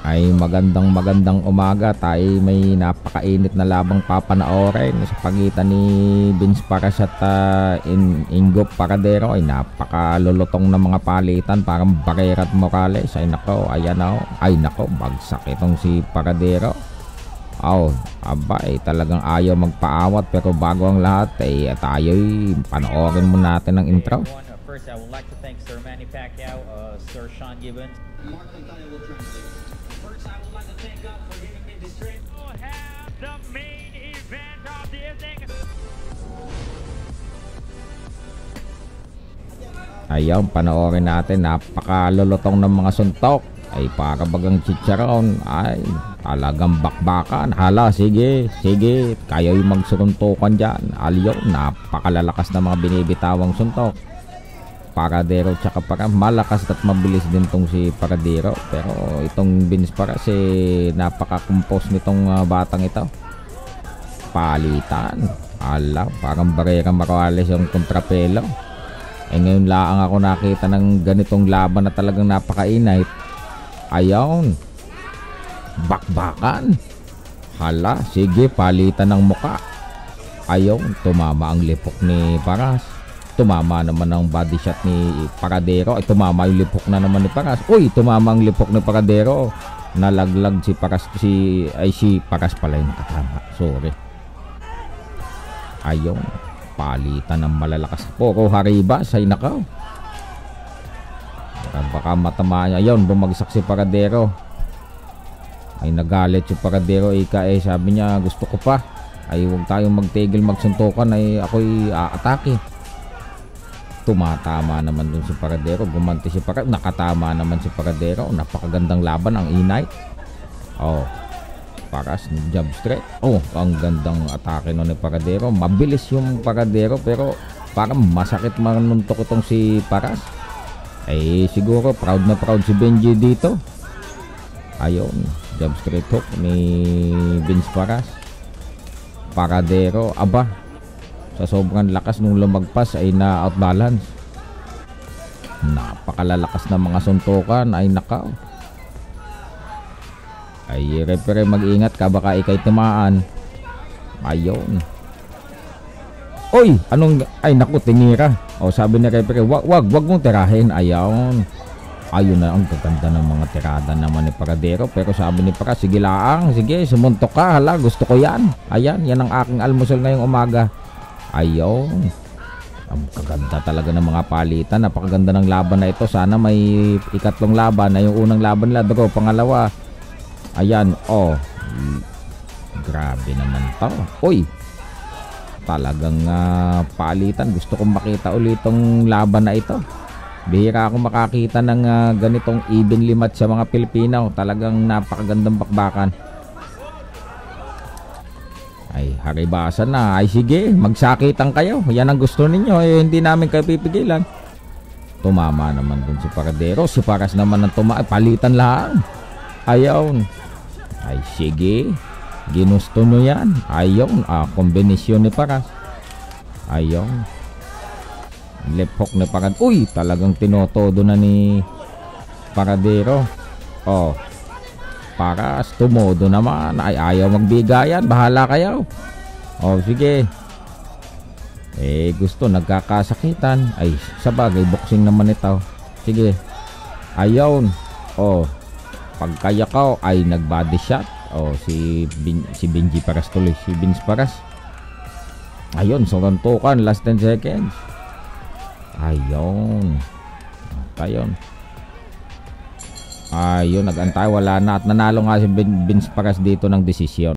Ay magandang umaga. Tayo may napakainit na labang papanoorin sa pagitan ni Vince Paras at Ingo Paradero. Ay napakalulutong na mga palitan, parang Barrera at Morales. Ay nako, ayan o. Ay nako, bagsak itong si Paradero. Aba, talagang ayaw magpaawat. Pero bago ang lahat, tayo'y panoorin mo natin ang intro. First, I would like to thank Sir Manny Pacquiao, Sir Sean Gibbons. First, I would like to thank God for giving me this dream. We'll have the main event of the evening. Ayaw, panoorin natin. Napakalulutong ng mga suntok. Ay para bagang chicharon. Ay talagang bakbakan. Hala, sige kayo'y magsuruntukan dyan. Aliyo, napakalalakas na mga binibitawang suntok. Paradero tsaka para malakas at mabilis din tong si Paradero, pero itong Vince Paras napaka-compose nitong batang ito. Palitan, parang Barrera Morales yung kontrapelo. Ngayon lang ako nakita ng ganitong laban na talagang napakainit. Ayon, bakbakan. Hala, sige, palitan ng muka. Ayon, tumama ang lipok ni Paras. Tumama naman ang body shot ni Paradero. Ay tumama yung lipok na naman ni Paras. Uy, tumama ang lipok ni Paradero. Nalaglag si Paras, si Paras pala yung nakatama. Sorry. Ayun, palitan ng malalakas. Puro haribas. Ay nakaw. Baka matama niya. Ayun, bumagsak si Paradero. Ay nagalit si Paradero. Sabi niya, gusto ko pa. Ay huwag tayong magtigil magsuntukan. Ay ako'y aatake. Tumatama naman dun si Paradero. Gumanti si Paras. Nakatama naman si Paradero. Napakagandang laban ang inay. Paras jab straight. Ang gandang atake nun ni Paradero. Mabilis yung Paradero pero parang masakit manuntok itong si Paras. Siguro proud na proud si Benji dito. Ayun, jab straight hook ni Vince Paras. Paradero, aba, sa sobrang lakas nung lumagpas ay na-outbalance. Napakalalakas na mga suntukan. Ay nakaw. Ay referee, mag-ingat ka, baka ikay tumaan. Ayun. Oy, ay naku, tinira. Sabi ni referee, wag mong tirahin. Ayun na, ang gaganda ng mga tirada naman ni Paradero. Pero sabi ni Paras, sige laang, sige, sumuntok ka. Hala, gusto ko yan. Ayan, yan ang aking almusal ngayong umaga. Ayun, ang kaganda talaga ng mga palitan. Napakaganda ng laban na ito. Sana may ikatlong laban na yung unang laban nila. Draw, pangalawa. Ayan, grabe naman to. Uy, talagang palitan. Gusto kong makita ulit itong laban na ito. Bihira akong makakita ng ganitong evenly match sa mga Pilipino. Talagang napakagandang bakbakan. Ay haribasan na. Ay sige, magsakitan kayo. Yan ang gusto ninyo. Hindi namin kayo pipigilan. Tumama naman dun si Paradero. Si Paras naman ang palitan lang. Ayaw. Ay sige, ginusto nyo yan. Ayaw. Kombinasyon ni Paras. Ayaw. Left hook ni Paradero. Uy, talagang tinotodo na ni Paradero. Paras, tumodo naman. Ay ayaw magbigayan. Bahala kayo. Sige. Gusto nagkakasakitan. Ay sabagay, boxing naman ito. Sige. Ayaw. Pagkaya ka ay nagbody shot. Si Benji Paras tuloy. Si Vince Paras. Ayun, suntukan. Last 10 seconds. Ayun. Ayun, nag-antay, wala na at nanalo nga si Vince Paras dito ng desisyon.